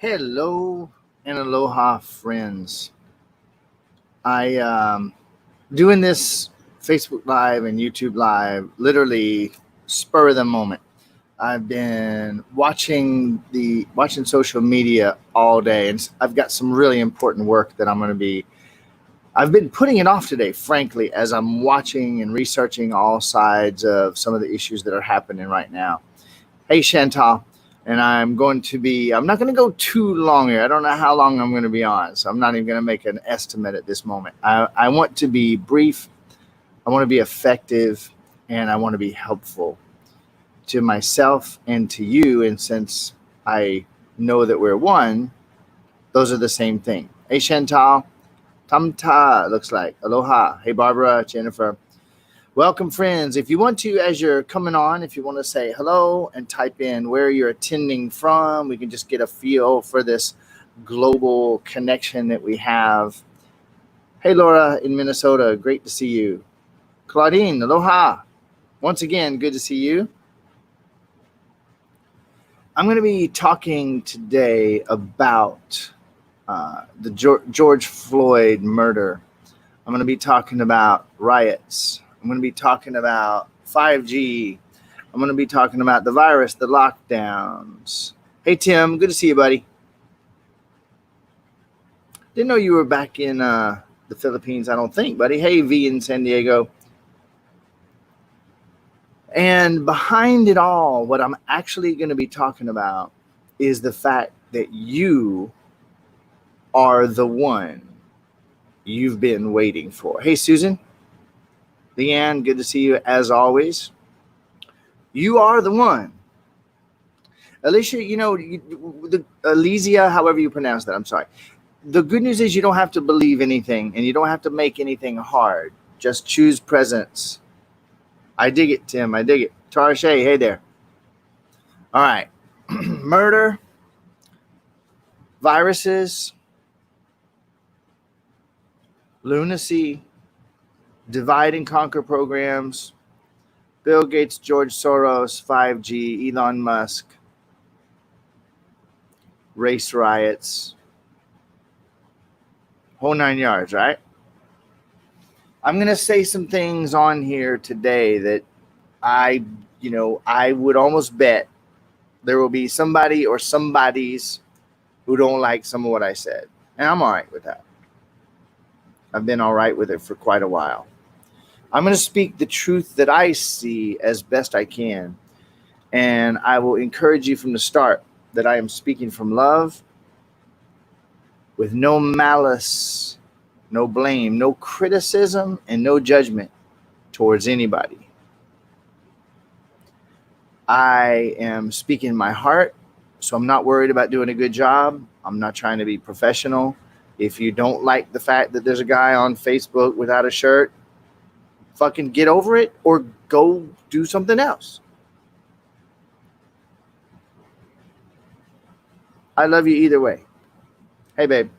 Hello and aloha, friends. I doing this Facebook Live and YouTube Live literally spur of the moment. I've been watching social media all day, and I've got some really important work that I've been putting it off today, frankly, as I'm watching and researching all sides of some of the issues that are happening right now. Hey, Chantal. And I'm not going to go too long here. I don't know how long I'm going to be on, so I'm not even going to make an estimate at this moment. I want to be brief, I want to be effective, and I want to be helpful to myself and to you. And since I know that we're one, those are the same thing. Hey, Chantal. Tamta, looks like. Aloha. Hey, Barbara, Jennifer. Welcome, friends. If you want to, as you're coming on, if you want to say hello and type in where you're attending from, we can just get a feel for this global connection that we have. Hey, Laura in Minnesota. Great to see you. Claudine, aloha. Once again, good to see you. I'm going to be talking today about the George Floyd murder. I'm going to be talking about riots. I'm going to be talking about 5G. I'm going to be talking about the virus, the lockdowns. Hey, Tim, good to see you, buddy. Didn't know you were back in the Philippines, I don't think, buddy. Hey, V in San Diego. And behind it all, what I'm actually going to be talking about is the fact that you are the one you've been waiting for. Hey, Susan. Leanne, good to see you as always. You are the one. Alicia, Elysia, however you pronounce that, I'm sorry. The good news is you don't have to believe anything and you don't have to make anything hard. Just choose presence. I dig it, Tim. I dig it. Tara Shea, hey there. All right. Murder, viruses, lunacy, divide and conquer programs, Bill Gates, George Soros, 5G, Elon Musk, race riots, whole 9 yards, right? I'm going to say some things on here today that I would almost bet there will be somebody or somebodies who don't like some of what I said. And I'm all right with that. I've been all right with it for quite a while. I'm going to speak the truth that I see as best I can. And I will encourage you from the start that I am speaking from love with no malice, no blame, no criticism, and no judgment towards anybody. I am speaking my heart, so I'm not worried about doing a good job. I'm not trying to be professional. If you don't like the fact that there's a guy on Facebook without a shirt, fucking get over it or go do something else. I love you either way. Hey, babe.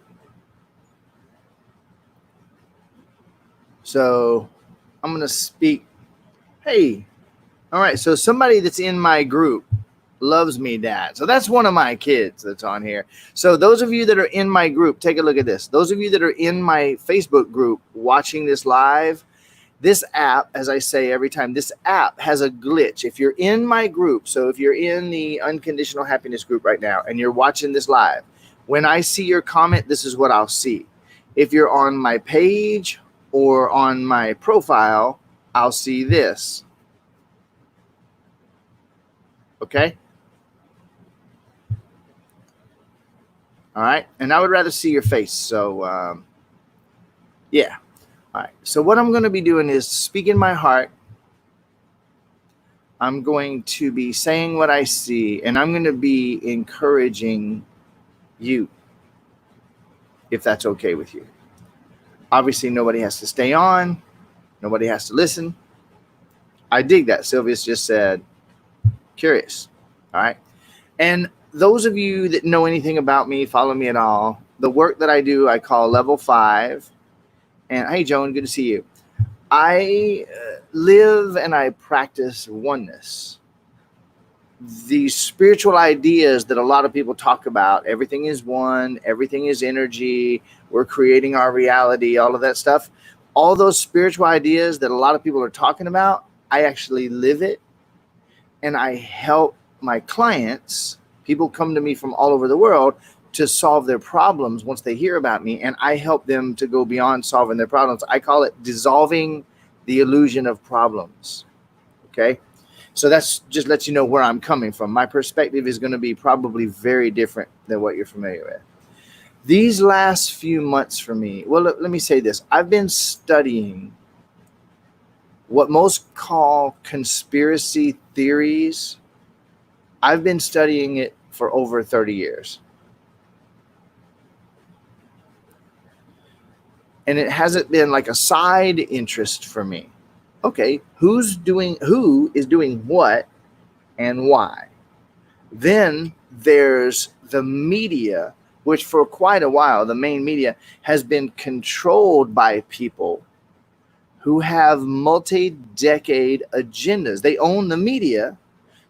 So I'm going to speak. Hey, all right. So somebody that's in my group loves me, Dad. So that's one of my kids that's on here. So those of you that are in my group, take a look at this. Those of you that are in my Facebook group watching this live, this app, as I say every time, this app has a glitch. If you're in my group, so if you're in the Unconditional Happiness group right now and you're watching this live, when I see your comment, this is what I'll see. If you're on my page or on my profile, I'll see this. Okay? All right? And I would rather see your face. So, yeah. All right. So what I'm going to be doing is speaking my heart. I'm going to be saying what I see, and I'm going to be encouraging you, if that's okay with you. Obviously, nobody has to stay on. Nobody has to listen. I dig that. Sylvia's just said, curious. All right. And those of you that know anything about me, follow me at all, the work that I do, I call Level 5. And hey, Joan, good to see you. I live and I practice oneness. these spiritual ideas that a lot of people talk about, everything is one, everything is energy, we're creating our reality, all of that stuff, all those spiritual ideas that a lot of people are talking about, I actually live it, and I help my clients. People come to me from all over the world to solve their problems once they hear about me, and I help them to go beyond solving their problems. I call it dissolving the illusion of problems. Okay? So that's just lets you know where I'm coming from. My perspective is going to be probably very different than what you're familiar with. These last few months for me, well, let me say this. I've been studying what most call conspiracy theories. I've been studying it for over 30 years. And it hasn't been like a side interest for me. Okay, who is doing what and why? Then there's the media, which for quite a while, the main media has been controlled by people who have multi-decade agendas. They own the media,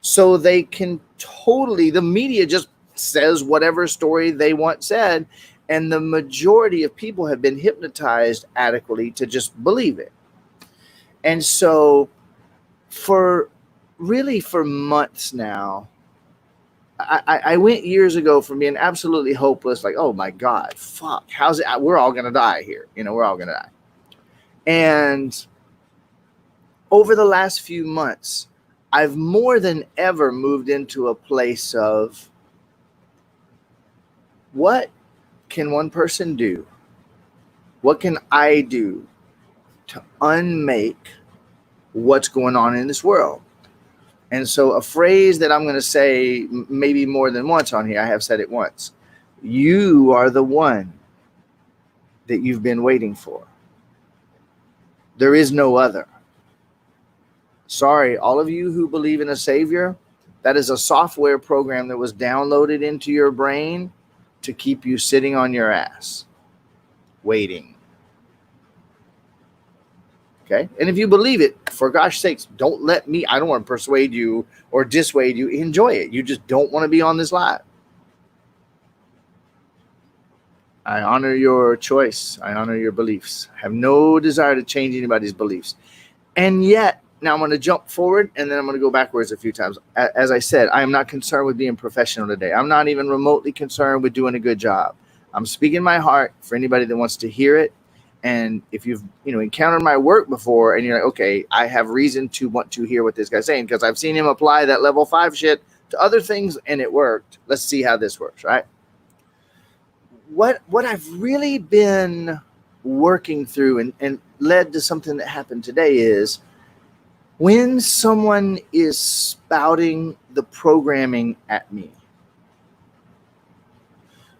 so they can the media just says whatever story they want said, and the majority of people have been hypnotized adequately to just believe it. And so for months now, I went years ago from being absolutely hopeless, like, oh my God, fuck, how's it? We're all going to die here. We're all going to die. And over the last few months, I've more than ever moved into a place of what can one person do? What can I do to unmake what's going on in this world? And so a phrase that I'm going to say maybe more than once on here, I have said it once. You are the one that you've been waiting for. There is no other. Sorry, all of you who believe in a savior, that is a software program that was downloaded into your brain to keep you sitting on your ass, waiting. Okay. And if you believe it, for gosh sakes, I don't want to persuade you or dissuade you. Enjoy it. You just don't want to be on this live. I honor your choice. I honor your beliefs. I have no desire to change anybody's beliefs. And yet, now I'm going to jump forward and then I'm going to go backwards a few times. As I said, I am not concerned with being professional today. I'm not even remotely concerned with doing a good job. I'm speaking my heart for anybody that wants to hear it. And if you've encountered my work before and you're like, okay, I have reason to want to hear what this guy's saying because I've seen him apply that level 5 shit to other things and it worked. Let's see how this works, right? What I've really been working through and led to something that happened today is when someone is spouting the programming at me,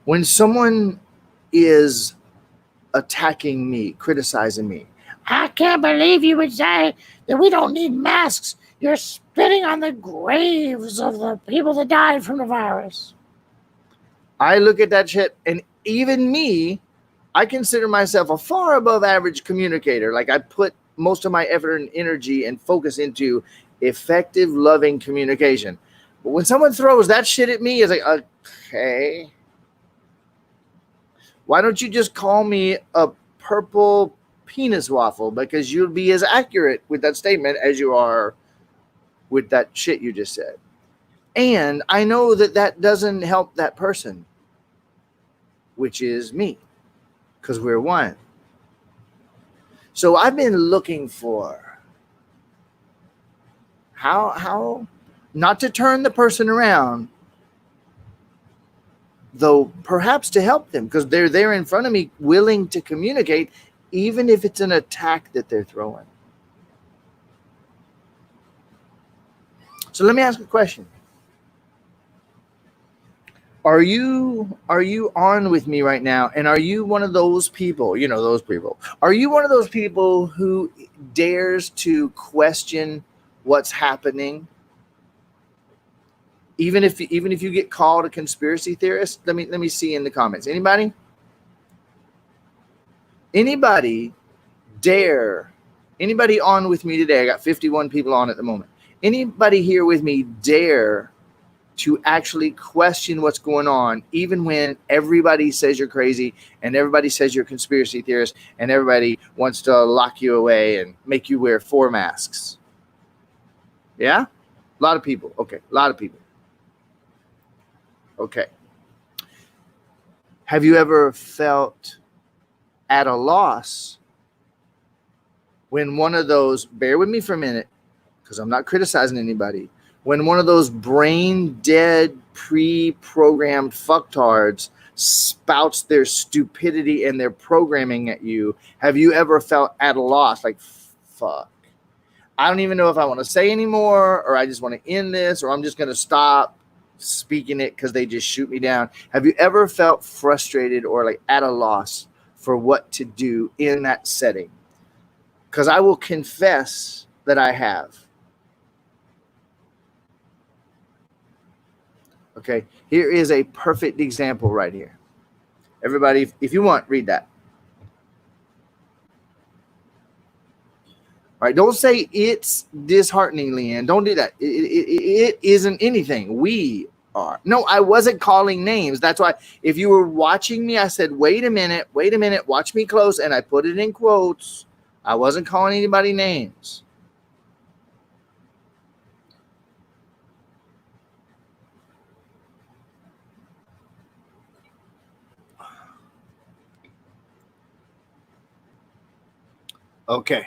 when someone is attacking me, criticizing me. I can't believe you would say that we don't need masks. You're spitting on the graves of the people that died from the virus. I look at that shit, and even me, I consider myself a far above average communicator. Like I put most of my effort and energy and focus into effective, loving communication. But when someone throws that shit at me, it's like, okay. Why don't you just call me a purple penis waffle? Because you'll be as accurate with that statement as you are with that shit you just said. And I know that doesn't help that person, which is me, because we're one. So I've been looking for how not to turn the person around, though perhaps to help them because they're there in front of me willing to communicate, even if it's an attack that they're throwing. So let me ask a question. Are you on with me right now? And are you one of those people, those people? Are you one of those people who dares to question what's happening? Even if you get called a conspiracy theorist, let me see in the comments. Anybody dare? Anybody on with me today? I got 51 people on at the moment. Anybody here with me dare to actually question what's going on, even when everybody says you're crazy and everybody says you're a conspiracy theorist and everybody wants to lock you away and make you wear 4 masks. Yeah? A lot of people. Okay. A lot of people. Okay. Have you ever felt at a loss when one of those, bear with me for a minute, because I'm not criticizing anybody, when one of those brain dead, pre-programmed fucktards spouts their stupidity and their programming at you, have you ever felt at a loss? Like, fuck, I don't even know if I want to say anymore, or I just want to end this, or I'm just going to stop speaking it because they just shoot me down. Have you ever felt frustrated or like at a loss for what to do in that setting? Because I will confess that I have. Okay, here is a perfect example right here. Everybody, if you want, read that. All right, don't say it's disheartening, Leanne. Don't do that. It isn't anything. We are. No, I wasn't calling names. That's why if you were watching me, I said, wait a minute, watch me close, and I put it in quotes. I wasn't calling anybody names. Okay.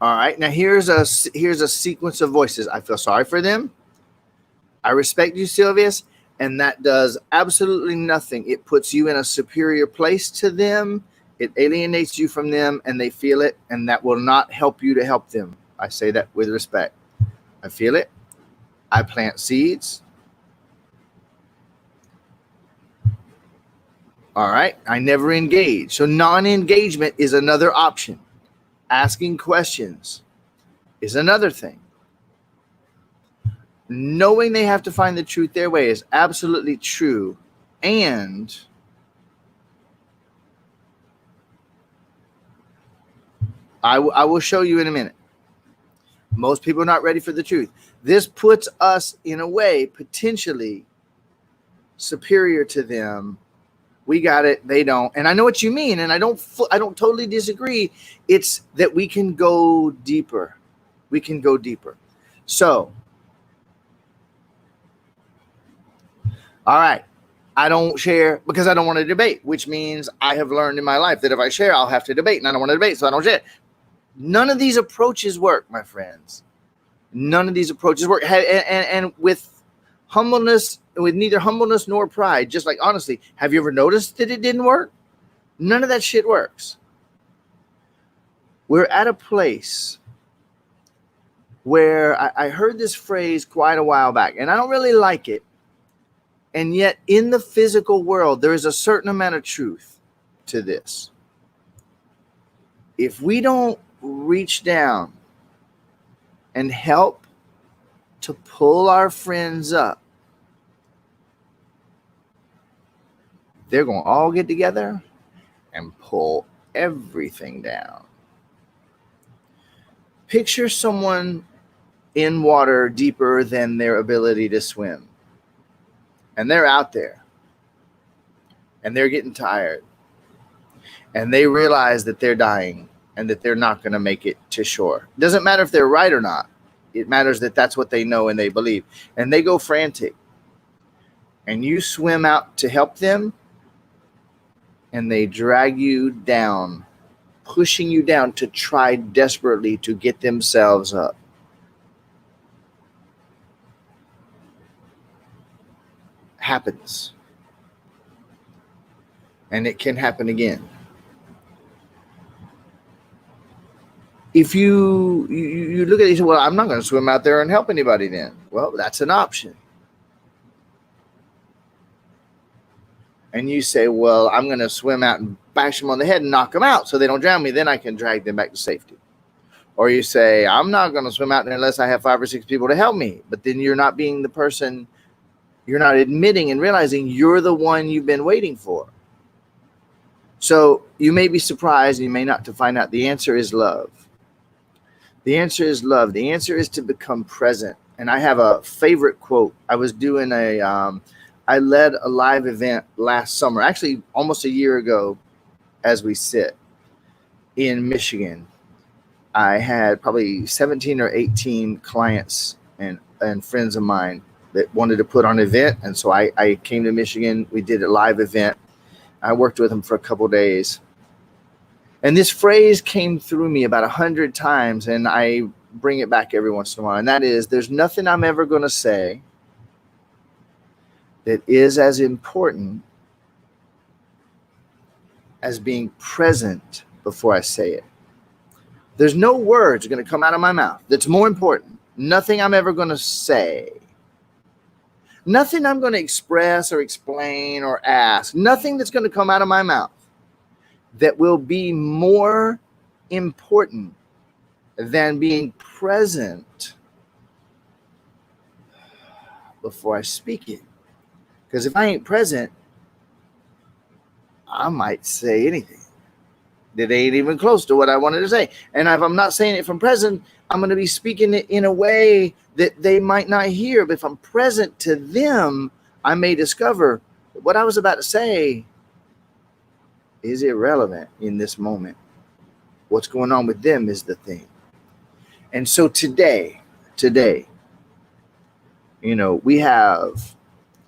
All right. Now here's a sequence of voices. I feel sorry for them. I respect you, Sylvius, and that does absolutely nothing. It puts you in a superior place to them. It alienates you from them, and they feel it, and that will not help you to help them. I say that with respect. I feel it. I plant seeds. All right. I never engage. So non-engagement is another option. Asking questions is another thing. Knowing they have to find the truth their way is absolutely true. And I will show you in a minute. Most people are not ready for the truth. This puts us in a way potentially superior to them. We got it. They don't. And I know what you mean. And I don't totally disagree. It's that we can go deeper. We can go deeper. So, all right. I don't share because I don't want to debate, which means I have learned in my life that if I share, I'll have to debate, and I don't want to debate, so I don't share. None of these approaches work, my friends. None of these approaches work. And with humbleness, with neither humbleness nor pride, just like honestly, have you ever noticed that it didn't work? None of that shit works. We're at a place where I heard this phrase quite a while back, and I don't really like it. And yet in the physical world, there is a certain amount of truth to this. If we don't reach down and help to pull our friends up, they're going to all get together and pull everything down. Picture someone in water deeper than their ability to swim. And they're out there. And they're getting tired. And they realize that they're dying and that they're not going to make it to shore. It doesn't matter if they're right or not. It matters that that's what they know and they believe. And they go frantic. And you swim out to help them. And they drag you down, pushing you down to try desperately to get themselves up. Happens. And it can happen again. If you look at it and say, well, I'm not going to swim out there and help anybody then. Well, that's an option. And you say, well, I'm going to swim out and bash them on the head and knock them out so they don't drown me. Then I can drag them back to safety. Or you say, I'm not going to swim out there unless I have 5 or 6 people to help me. But then you're not being the person, you're not admitting and realizing you're the one you've been waiting for. So you may be surprised, and you may not, to find out the answer is love. The answer is love. The answer is to become present And I have a favorite quote. I was doing I led a live event last summer, actually almost a year ago as we sit in Michigan. I had probably 17 or 18 clients and friends of mine that wanted to put on an event. And so I came to Michigan. We did a live event. I worked with them for a couple days. And this phrase came through me about 100 times, and I bring it back every once in a while. And that is, there's nothing I'm ever going to say that is as important as being present before I say it. There's no words going to come out of my mouth that's more important. Nothing I'm ever going to say. Nothing I'm going to express or explain or ask. Nothing that's going to come out of my mouth that will be more important than being present before I speak it. Because if I ain't present, I might say anything that ain't even close to what I wanted to say. And if I'm not saying it from present, I'm going to be speaking it in a way that they might not hear. But if I'm present to them, I may discover that what I was about to say is irrelevant in this moment. What's going on with them is the thing. And so today, we have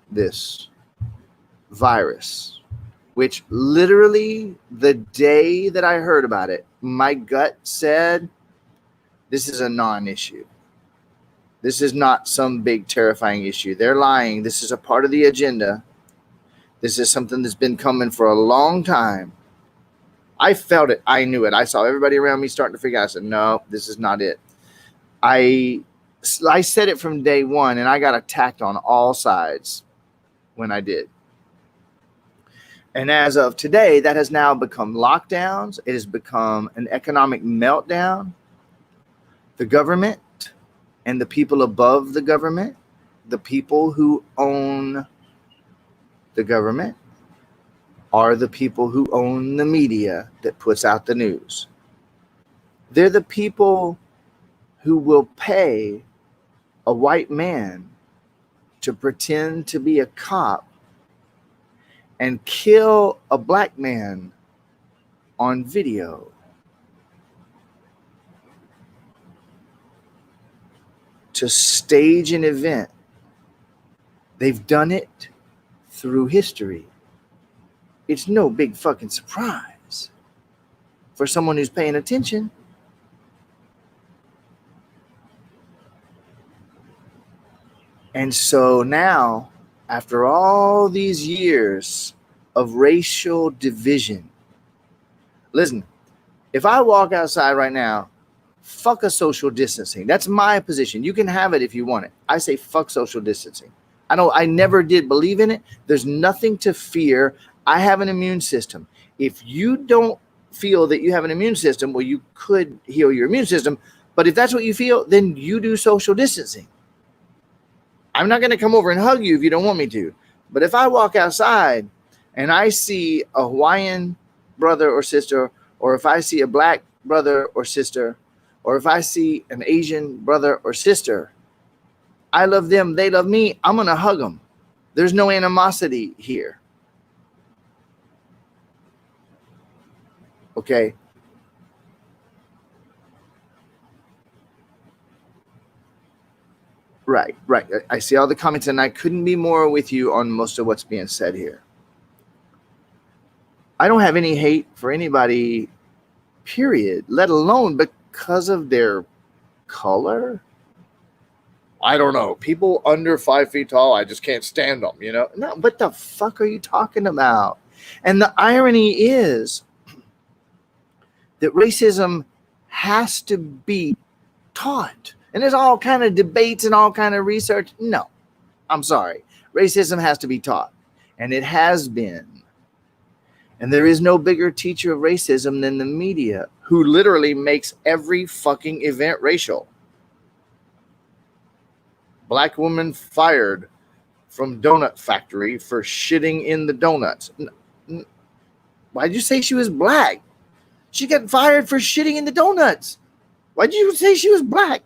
this virus, which literally the day that I heard about it, my gut said, this is a non-issue. This is not some big terrifying issue. They're lying. This is a part of the agenda. This is something that's been coming for a long time. I felt it. I knew it. I saw everybody around me starting to figure out. I said, no, this is not it. I said it from day one, and I got attacked on all sides when I did. And as of today, that has now become lockdowns. It has become an economic meltdown. The government and the people above the government, the people who own the government, are the people who own the media that puts out the news. They're the people who will pay a white man to pretend to be a cop and kill a black man on video. To stage an event. They've done it through history. It's no big fucking surprise for someone who's paying attention. And so now, after all these years of racial division, listen, if I walk outside right now, fuck a social distancing. That's my position. You can have it if you want it. I say fuck social distancing. I never did believe in it. There's nothing to fear. I have an immune system. If you don't feel that you have an immune system, well, you could heal your immune system. But if that's what you feel, then you do social distancing. I'm not going to come over and hug you if you don't want me to. But if I walk outside and I see a Hawaiian brother or sister, or if I see a black brother or sister, or if I see an Asian brother or sister, I love them, they love me, I'm going to hug them. There's no animosity here. Okay? Right. I see all the comments, and I couldn't be more with you on most of what's being said here. I don't have any hate for anybody, period, let alone because of their color. I don't know. People under 5 feet tall, I just can't stand them, No, what the fuck are you talking about? And the irony is that racism has to be taught. And there's all kind of debates and all kind of research. No, I'm sorry. Racism has to be taught. And it has been. And there is no bigger teacher of racism than the media, who literally makes every fucking event racial. Black woman fired from donut factory for shitting in the donuts. Why'd you say she was black? She got fired for shitting in the donuts. Why'd you say she was black?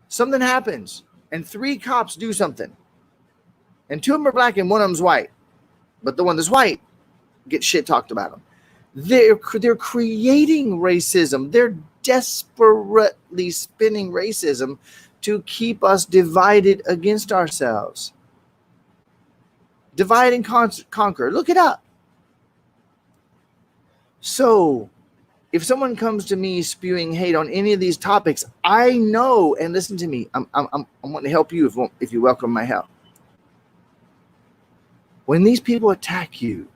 Something happens and 3 cops do something. And 2 of them are black and 1 of them's white. But the one that's white gets shit talked about them. They're creating racism. They're desperately spinning racism to keep us divided against ourselves. Divide and conquer. Look it up. So if someone comes to me spewing hate on any of these topics, I know, and listen to me, I'm wanting to help you if you welcome my help. When these people attack you,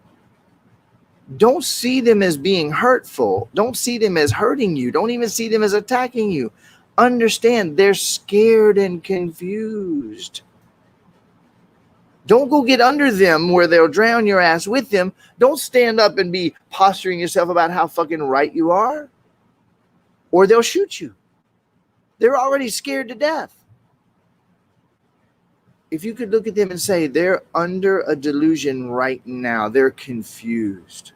don't see them as being hurtful. Don't see them as hurting you. Don't even see them as attacking you. Understand they're scared and confused. Don't go get under them where they'll drown your ass with them. Don't stand up and be posturing yourself about how fucking right you are, or they'll shoot you. They're already scared to death. If you could look at them and say they're under a delusion right now, they're confused.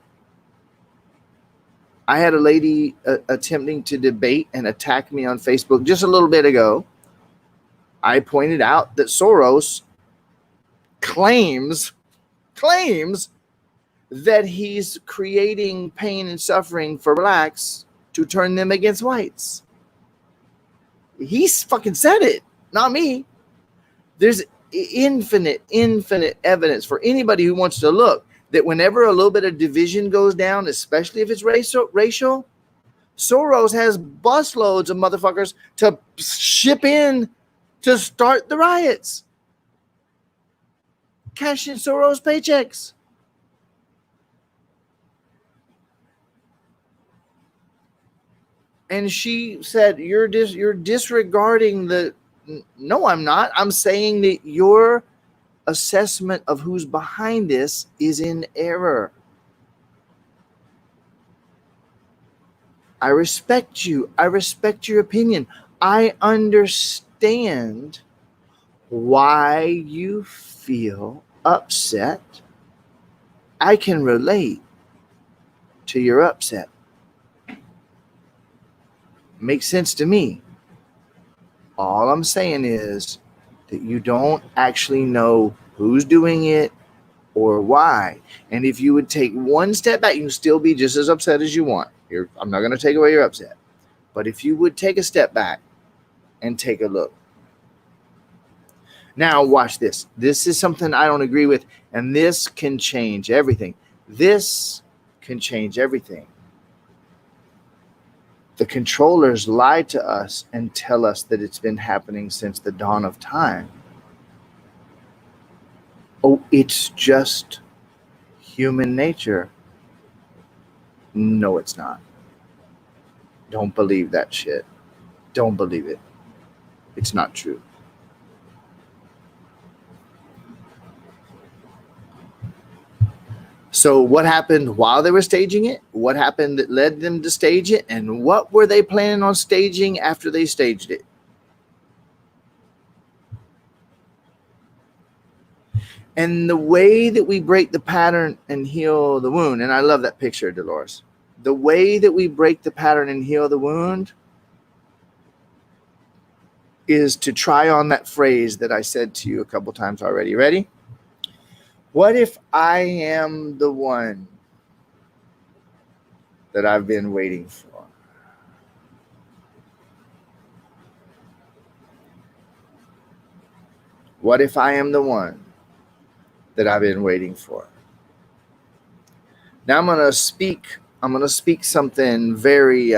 I had a lady attempting to debate and attack me on Facebook just a little bit ago. I pointed out that Soros claims that he's creating pain and suffering for blacks to turn them against whites. He's fucking said it, not me. There's infinite evidence for anybody who wants to look that whenever a little bit of division goes down, especially if it's racial, Soros has busloads of motherfuckers to ship in to start the riots. Cash in Soros paychecks. And she said, you're disregarding the... No, I'm not. I'm saying that your assessment of who's behind this is in error. I respect you. I respect your opinion. I understand why you feel upset. I can relate to your upset. Makes sense to me. All I'm saying is that you don't actually know who's doing it or why. And if you would take one step back, you can still be just as upset as you want. I'm not going to take away your upset. But if you would take a step back and take a look. Now watch this. This is something I don't agree with, and this can change everything. This can change everything. The controllers lie to us and tell us that it's been happening since the dawn of time. Oh, it's just human nature. No, it's not. Don't believe that shit. Don't believe it. It's not true. So what happened while they were staging it? What happened that led them to stage it? And what were they planning on staging after they staged it? And the way that we break the pattern and heal the wound, and I love that picture, Dolores. The way that we break the pattern and heal the wound is to try on that phrase that I said to you a couple times already. Ready? What if I am the one that I've been waiting for? What if I am the one that I've been waiting for? Now I'm going to speak something very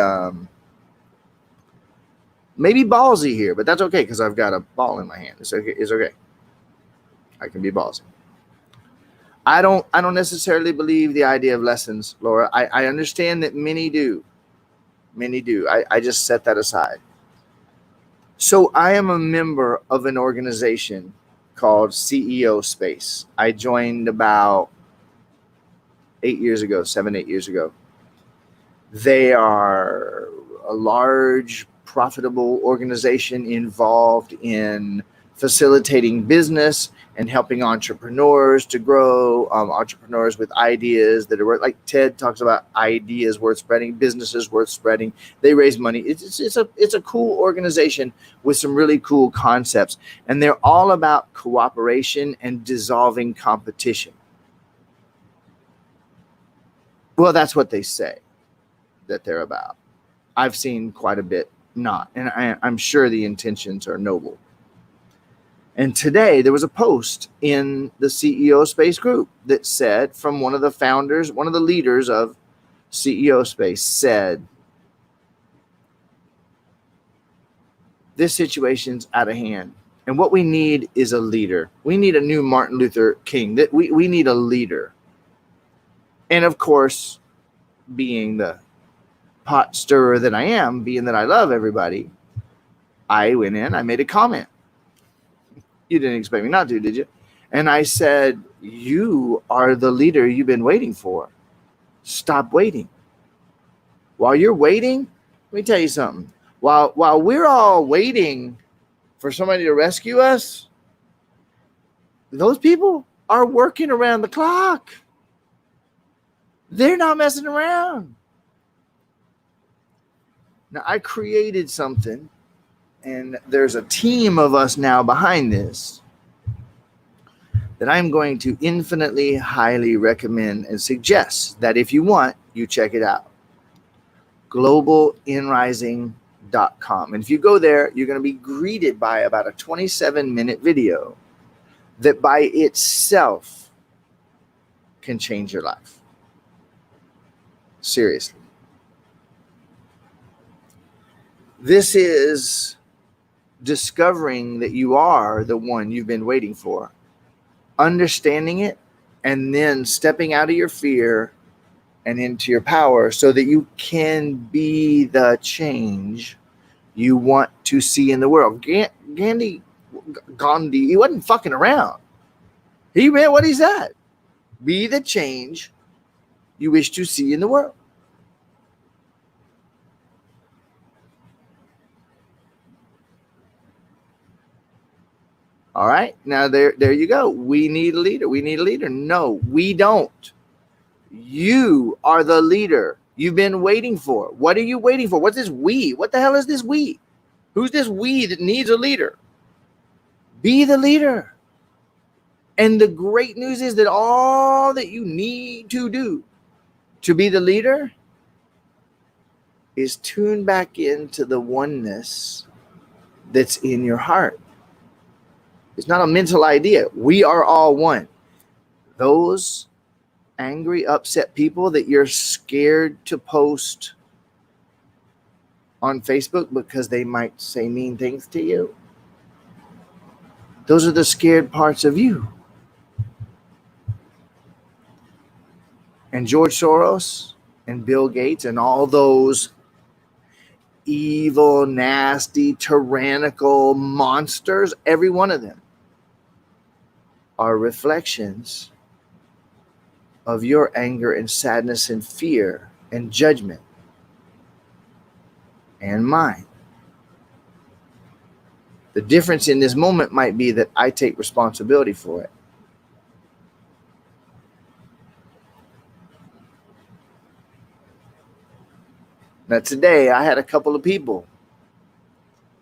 maybe ballsy here, but that's okay because I've got a ball in my hand. It's okay. I can be ballsy. I don't necessarily believe the idea of lessons, Laura. I understand that many do. Many do. I just set that aside. So I am a member of an organization called CEO Space. I joined about 8 years ago, 7-8 years ago. They are a large, profitable organization involved in facilitating business and helping entrepreneurs to grow, entrepreneurs with ideas that are like Ted talks about ideas worth spreading, businesses worth spreading. They raise money. It's a cool organization with some really cool concepts, and they're all about cooperation and dissolving competition. Well, that's what they say that they're about. I've seen quite a bit not, and I'm sure the intentions are noble. And today there was a post in the CEO Space group that said, from one of the founders, one of the leaders of CEO Space said, this situation's out of hand. And what we need is a leader. We need a new Martin Luther King. That we need a leader. And of course, being the pot stirrer that I am, being that I love everybody, I went in, I made a comment. You didn't expect me not to, did you? And I said, you are the leader you've been waiting for. Stop waiting. While you're waiting, let me tell you something. While we're all waiting for somebody to rescue us, those people are working around the clock. They're not messing around. Now, I created something, and there's a team of us now behind this that I'm going to infinitely highly recommend and suggest that if you want, you check it out. globalinrising.com. And if you go there, you're going to be greeted by about a 27-minute video that by itself can change your life. Seriously. This is discovering that you are the one you've been waiting for, understanding it, and then stepping out of your fear and into your power so that you can be the change you want to see in the world. Gandhi, he wasn't fucking around. He meant what he said. Be the change you wish to see in the world. All right, now there you go. We need a leader. We need a leader. No, we don't. You are the leader you've been waiting for. What are you waiting for? What's this we? What the hell is this we? Who's this we that needs a leader? Be the leader. And the great news is that all that you need to do to be the leader is tune back into the oneness that's in your heart. It's not a mental idea. We are all one. Those angry, upset people that you're scared to post on Facebook because they might say mean things to you, those are the scared parts of you. And George Soros and Bill Gates and all those evil, nasty, tyrannical monsters, every one of them are reflections of your anger and sadness and fear and judgment and mine. The difference in this moment might be that I take responsibility for it. Now today I had a couple of people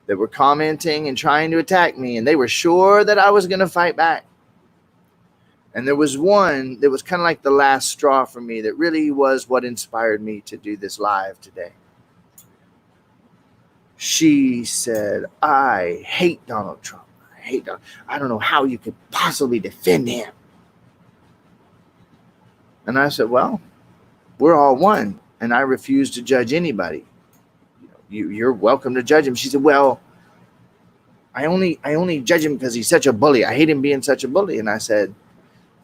that were commenting and trying to attack me, and they were sure that I was going to fight back. And there was one that was kind of like the last straw for me that really was what inspired me to do this live today. She said, I hate Donald Trump. I don't know how you could possibly defend him. And I said, well, we're all one, and I refuse to judge anybody. You're welcome to judge him. She said, well, I only judge him because he's such a bully. I hate him being such a bully. And I said,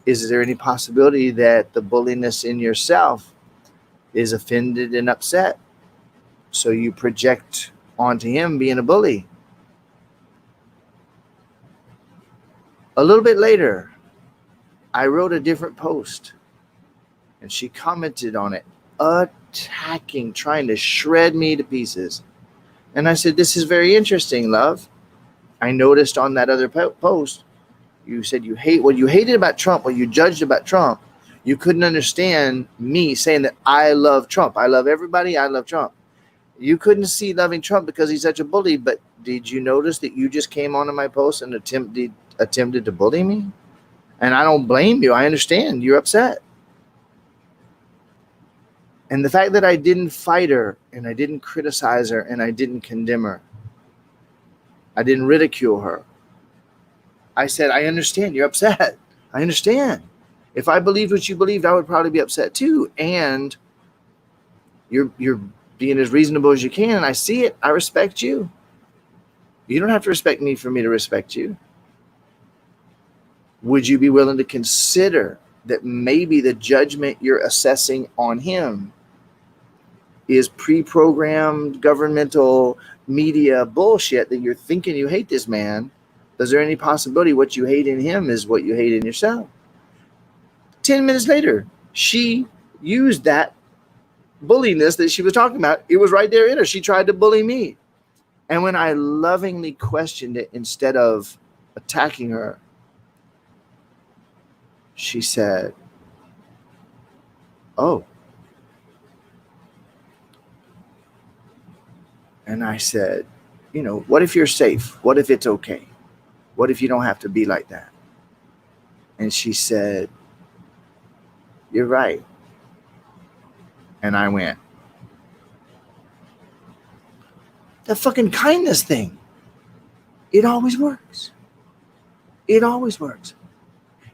is there any possibility that the bulliness in yourself is offended and upset, so you project onto him being a bully? A little bit later, I wrote a different post, and she commented on it, attacking, trying to shred me to pieces. And I said, this is very interesting, love. I noticed on that other post, you said you hated about Trump, what you judged about Trump. You couldn't understand me saying that I love Trump. I love everybody. I love Trump. You couldn't see loving Trump because he's such a bully. But did you notice that you just came onto my post and attempted to bully me? And I don't blame you. I understand. You're upset. And the fact that I didn't fight her and I didn't criticize her and I didn't condemn her, I didn't ridicule her. I said, I understand. You're upset. I understand. If I believed what you believed, I would probably be upset too. And you're being as reasonable as you can. And I see it. I respect you. You don't have to respect me for me to respect you. Would you be willing to consider that maybe the judgment you're assessing on him is pre-programmed governmental media bullshit, that you're thinking you hate this man? Is there any possibility what you hate in him is what you hate in yourself? 10 minutes later, she used that bulliness that she was talking about. It was right there in her. She tried to bully me. And when I lovingly questioned it, instead of attacking her, she said, oh. And I said, what if you're safe? What if it's okay? What if you don't have to be like that? And she said, you're right. And I went, the fucking kindness thing. It always works. It always works.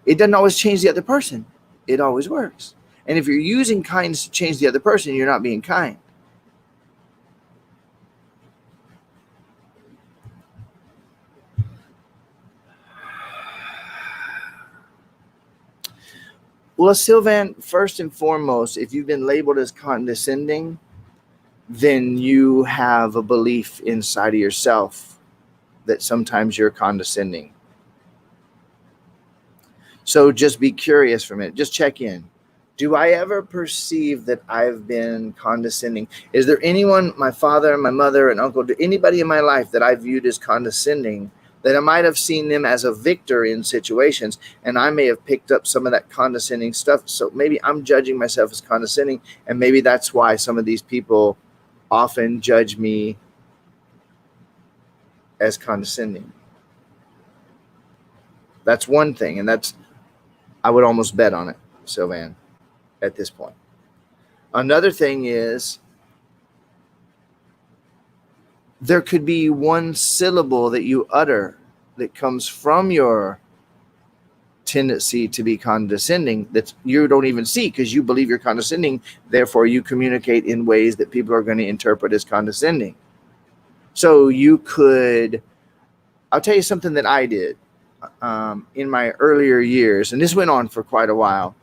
It doesn't always change the other person. It always works. And if you're using kindness to change the other person, you're not being kind. Well, Sylvan, first and foremost, if you've been labeled as condescending, then you have a belief inside of yourself that sometimes you're condescending. So just be curious for a minute. Just check in. Do I ever perceive that I've been condescending? Is there anyone, my father, my mother, and uncle, anybody in my life that I viewed as condescending, that I might have seen them as a victor in situations, and I may have picked up some of that condescending stuff? So maybe I'm judging myself as condescending, and maybe that's why some of these people often judge me as condescending. That's one thing, and I would almost bet on it, Sylvan, at this point. Another thing is, there could be one syllable that you utter that comes from your tendency to be condescending that you don't even see because you believe you're condescending. Therefore, you communicate in ways that people are going to interpret as condescending. So I'll tell you something that I did in my earlier years, and this went on for quite a while.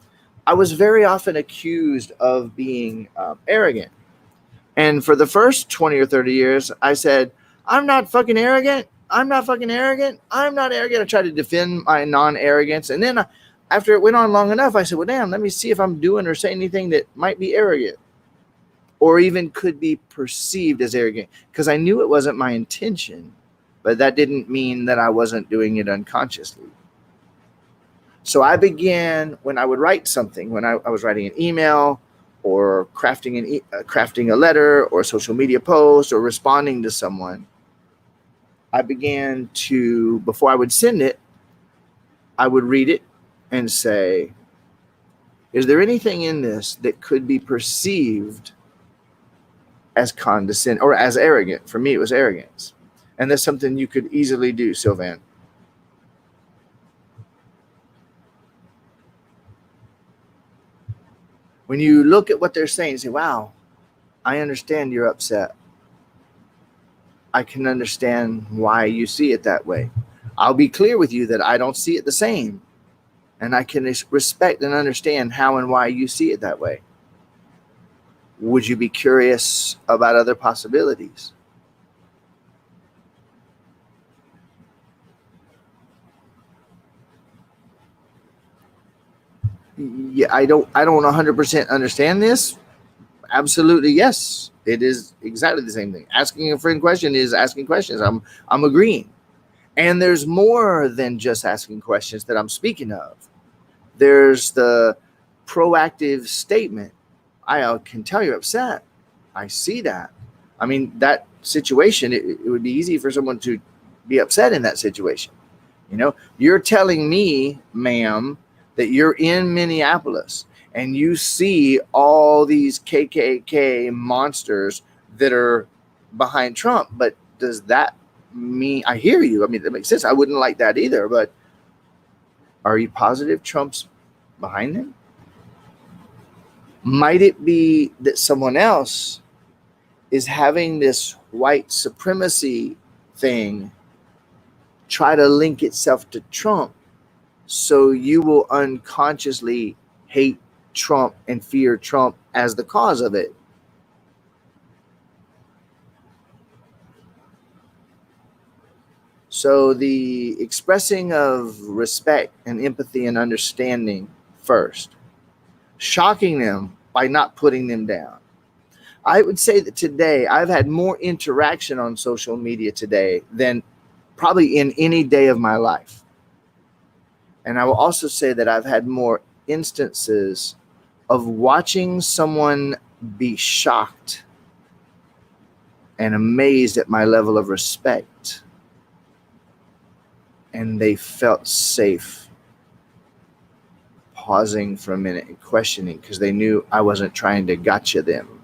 I was very often accused of being arrogant. And for the first 20 or 30 years, I said, I'm not fucking arrogant. I'm not fucking arrogant. I'm not arrogant. I tried to defend my non-arrogance. And then after it went on long enough, I said, well, damn, let me see if I'm doing or saying anything that might be arrogant or even could be perceived as arrogant, because I knew it wasn't my intention, but that didn't mean that I wasn't doing it unconsciously. So when I would write something, when I was writing an email or crafting a letter or a social media post or responding to someone, I began to, before I would send it, I would read it and say, is there anything in this that could be perceived as condescending or as arrogant? For me, it was arrogance. And that's something you could easily do, Sylvan. When you look at what they're saying, you say, wow, I understand you're upset. I can understand why you see it that way. I'll be clear with you that I don't see it the same. And I can respect and understand how and why you see it that way. Would you be curious about other possibilities? Yeah, I don't 100% understand this. Absolutely, yes. It is exactly the same thing. Asking a friend question is asking questions. I'm agreeing. And there's more than just asking questions that I'm speaking of. There's the proactive statement. I can tell you're upset. I see that. I mean, that situation, it would be easy for someone to be upset in that situation. You're telling me, ma'am, that you're in Minneapolis and you see all these KKK monsters that are behind Trump. But does that mean, I hear you? I mean, that makes sense. I wouldn't like that either. But are you positive Trump's behind them? Might it be that someone else is having this white supremacy thing try to link itself to Trump, so you will unconsciously hate Trump and fear Trump as the cause of it? So the expressing of respect and empathy and understanding first, shocking them by not putting them down. I would say that today I've had more interaction on social media today than probably in any day of my life. And I will also say that I've had more instances of watching someone be shocked and amazed at my level of respect, and they felt safe pausing for a minute and questioning because they knew I wasn't trying to gotcha them.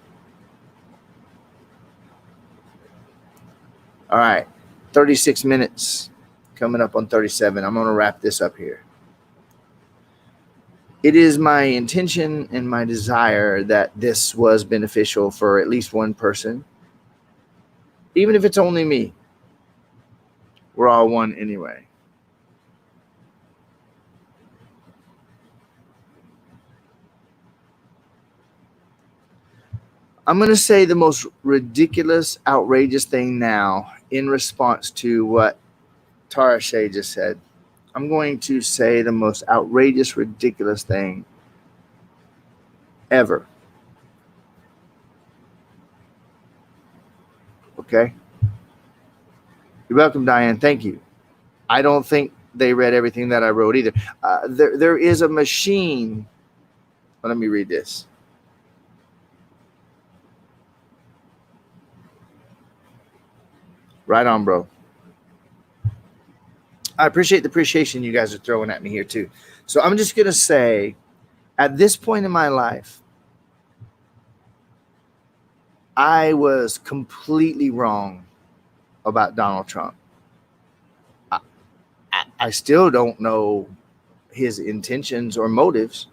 All right, 36 minutes coming up on 37. I'm going to wrap this up here. It is my intention and my desire that this was beneficial for at least one person, even if it's only me. We're all one anyway. I'm going to say the most ridiculous, outrageous thing now in response to what Tara Shea just said. I'm going to say the most outrageous, ridiculous thing ever. Okay? You're welcome, Diane. Thank you. I don't think they read everything that I wrote either. There is a machine. Well, let me read this. Right on, bro. I appreciate the appreciation you guys are throwing at me here too. So I'm just going to say, at this point in my life, I was completely wrong about Donald Trump. I still don't know his intentions or motives.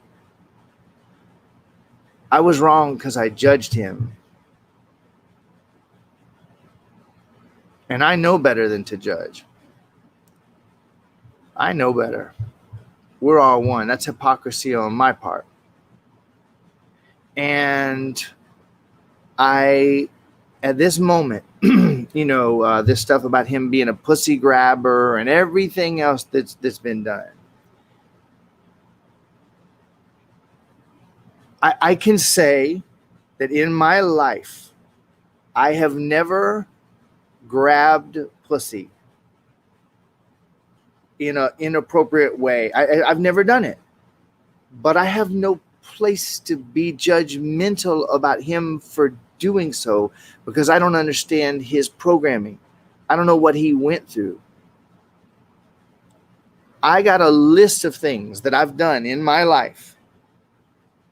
I was wrong because I judged him. And I know better than to judge. I know better. We're all one. That's hypocrisy on my part. And at this moment, this stuff about him being a pussy grabber and everything else that's been done. I can say that in my life, I have never grabbed pussy in an inappropriate way. I've never done it. But I have no place to be judgmental about him for doing so because I don't understand his programming. I don't know what he went through. I got a list of things that I've done in my life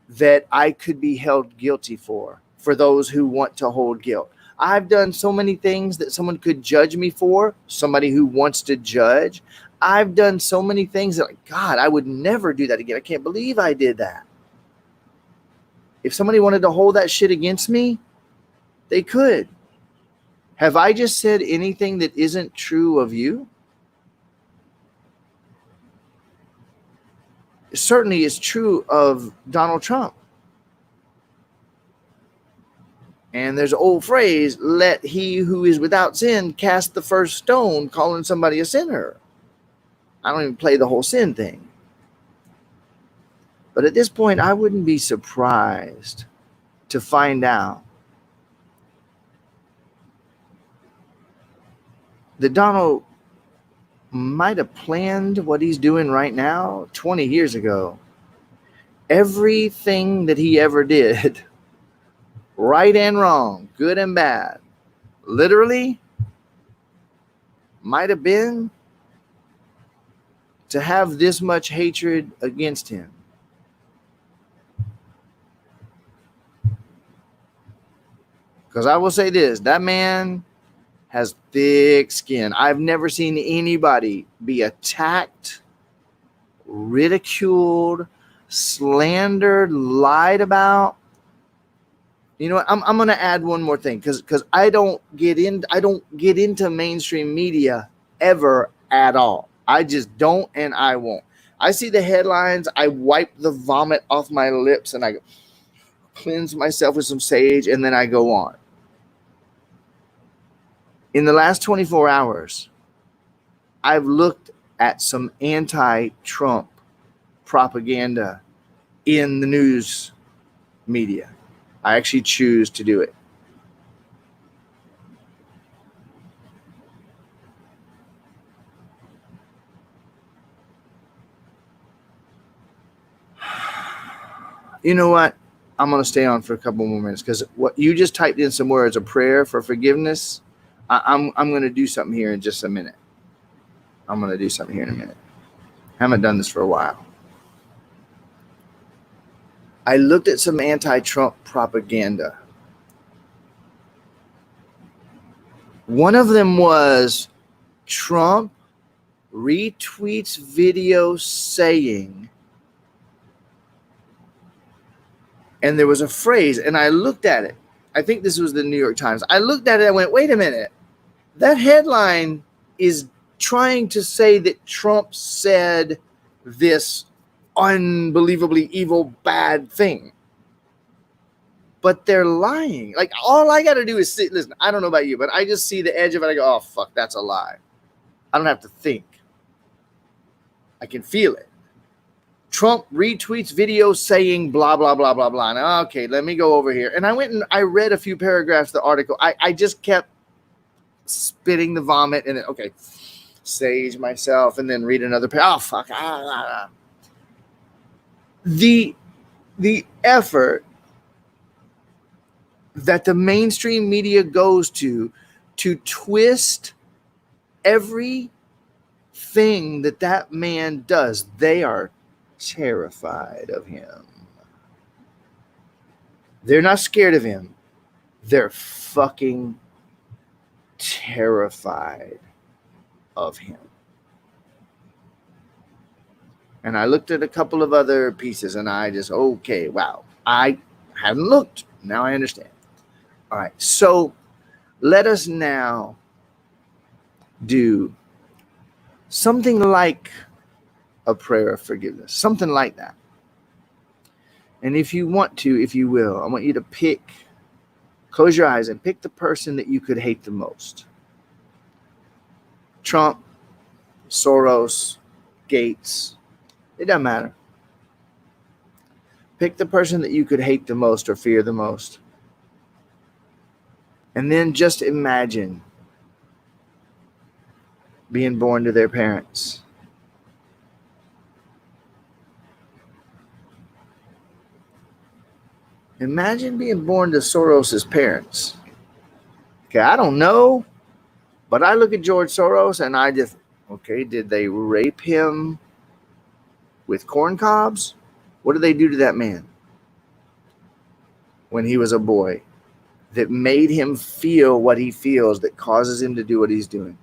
that I could be held guilty for those who want to hold guilt. I've done so many things that someone could judge me for, somebody who wants to judge. I've done so many things that, like, God, I would never do that again. I can't believe I did that. If somebody wanted to hold that shit against me, they could. Have I just said anything that isn't true of you? It certainly is true of Donald Trump. And there's an old phrase, let he who is without sin cast the first stone, calling somebody a sinner. I don't even play the whole sin thing. But at this point, I wouldn't be surprised to find out that Donald might have planned what he's doing right now 20 years ago. Everything that he ever did, right and wrong, good and bad, literally might have been to have this much hatred against him. Because I will say this, that man has thick skin. I've never seen anybody be attacked, ridiculed, slandered, lied about. You know what? I'm going to add one more thing because I don't get into mainstream media ever at all. I just don't, and I won't. I see the headlines, I wipe the vomit off my lips, and I cleanse myself with some sage, and then I go on. In the last 24 hours, I've looked at some anti-Trump propaganda in the news media. I actually choose to do it. You know what? I'm going to stay on for a couple more minutes because what you just typed in some words, a prayer for forgiveness. I'm going to do something here in just a minute. I'm going to do something here in a minute. Haven't done this for a while. I looked at some anti-Trump propaganda. One of them was Trump retweets video saying, and there was a phrase, and I looked at it. I think this was the New York Times. I looked at it and went, wait a minute. That headline is trying to say that Trump said this unbelievably evil, bad thing. But they're lying. Like, all I got to do is sit. Listen, I don't know about you, but I just see the edge of it. I go, oh, fuck, that's a lie. I don't have to think. I can feel it. Trump retweets video saying blah, blah, blah, blah, blah. Now, okay, let me go over here. And I went and I read a few paragraphs of the article. I just kept spitting the vomit and then, okay, sage myself and then read another page. Oh, fuck. The effort that the mainstream media goes to twist everything that man does, they are terrified of him. They're not scared of him. They're fucking terrified of him. And I looked at a couple of other pieces and I just, okay, wow. I hadn't looked. Now I understand. All right. So let us now do something like a prayer of forgiveness, something like that. And if you want to, if you will, I want you to close your eyes and pick the person that you could hate the most. Trump, Soros, Gates, it doesn't matter. Pick the person that you could hate the most or fear the most. And then just imagine being born to their parents. Imagine being born to Soros's parents. Okay, I don't know, but I look at George Soros and I just, okay, did they rape him with corn cobs? What did they do to that man when he was a boy that made him feel what he feels, that causes him to do what he's doing?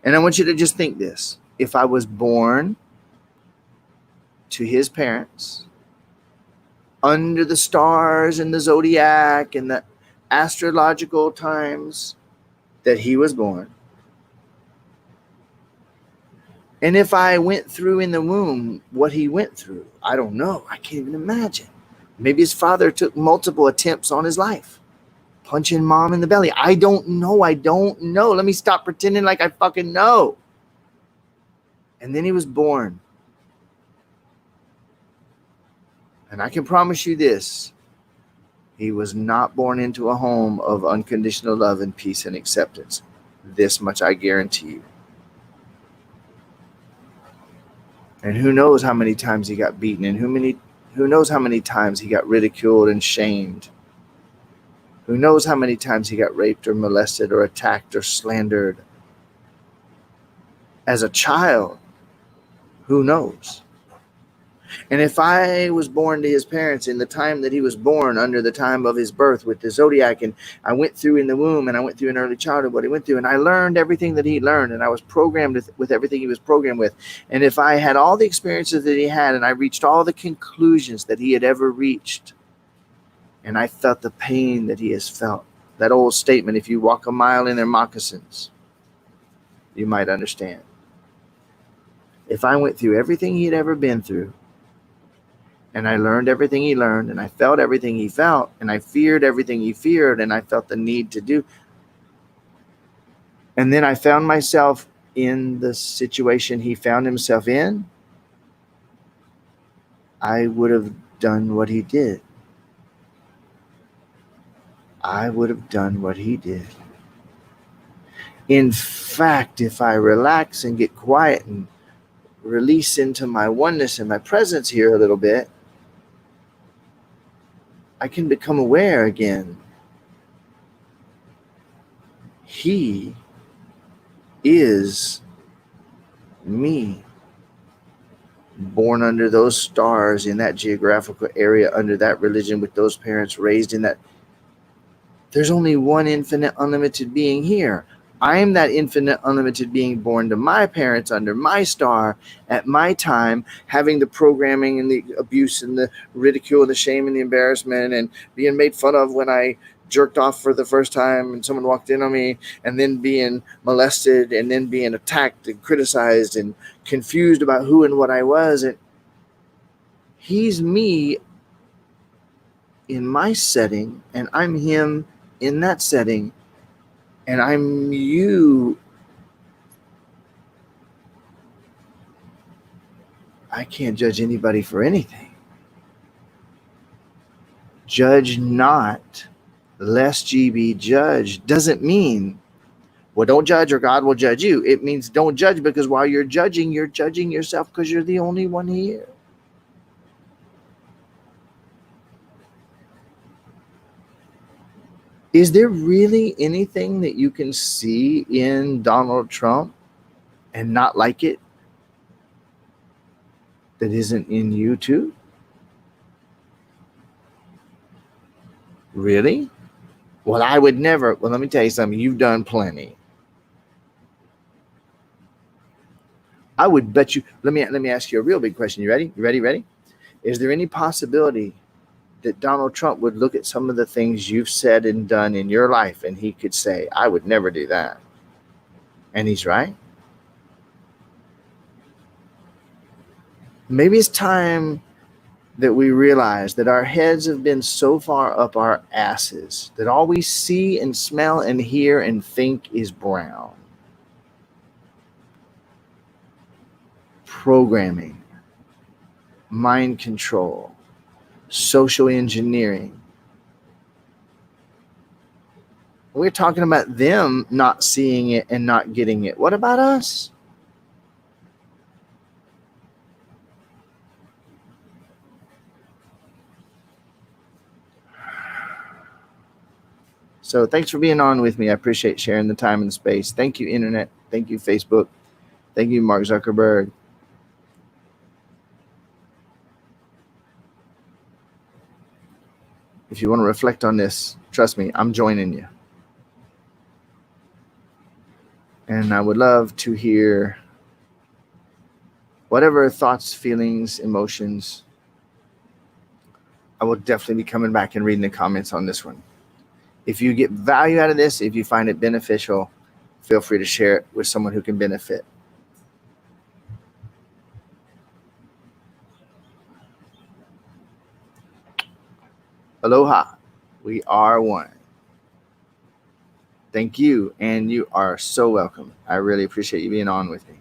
And I want you to just think this. If I was born to his parents, under the stars and the zodiac and the astrological times that he was born, and if I went through in the womb what he went through, I don't know. I can't even imagine. Maybe his father took multiple attempts on his life, punching mom in the belly. I don't know. Let me stop pretending like I fucking know. And then he was born. And I can promise you this. He was not born into a home of unconditional love and peace and acceptance. This much I guarantee you. And who knows how many times he got beaten, and who knows how many times he got ridiculed and shamed. Who knows how many times he got raped or molested or attacked or slandered. As a child, who knows? And if I was born to his parents in the time that he was born, under the time of his birth with the zodiac, and I went through in the womb, and I went through in early childhood what he went through, and I learned everything that he learned, and I was programmed with everything he was programmed with. And if I had all the experiences that he had, and I reached all the conclusions that he had ever reached, and I felt the pain that he has felt, that old statement, if you walk a mile in their moccasins, you might understand. If I went through everything he had ever been through, and I learned everything he learned, and I felt everything he felt, and I feared everything he feared, and I felt the need to do. And then I found myself in the situation he found himself in, I would have done what he did. I would have done what he did. In fact, if I relax and get quiet and release into my oneness and my presence here a little bit, I can become aware again. He is me, born under those stars in that geographical area, under that religion, with those parents, raised in that. There's only one infinite, unlimited being here. I am that infinite, unlimited being born to my parents under my star at my time, having the programming and the abuse and the ridicule and the shame and the embarrassment and being made fun of when I jerked off for the first time and someone walked in on me, and then being molested, and then being attacked and criticized and confused about who and what I was. And he's me in my setting, and I'm him in that setting, and I'm you. I can't judge anybody for anything. Judge not, lest ye be judged doesn't mean, well, don't judge or God will judge you. It means don't judge, because while you're judging yourself, because you're the only one here. Is there really anything that you can see in Donald Trump and not like it that isn't in you too? Really? Well, I would never. Well, let me tell you something. You've done plenty. I would bet you. Let me ask you a real big question. You ready? Ready? Is there any possibility that Donald Trump would look at some of the things you've said and done in your life, and he could say, I would never do that? And he's right. Maybe it's time that we realize that our heads have been so far up our asses that all we see and smell and hear and think is brown. Programming, mind control, social engineering. We're talking about them not seeing it and not getting it. What about us? So thanks for being on with me. I appreciate sharing the time and the space. Thank you, Internet. Thank you, Facebook. Thank you, Mark Zuckerberg. If you want to reflect on this, trust me, I'm joining you. And I would love to hear whatever thoughts, feelings, emotions. I will definitely be coming back and reading the comments on this one. If you get value out of this, if you find it beneficial, feel free to share it with someone who can benefit. Aloha. We are one. Thank you, and you are so welcome. I really appreciate you being on with me.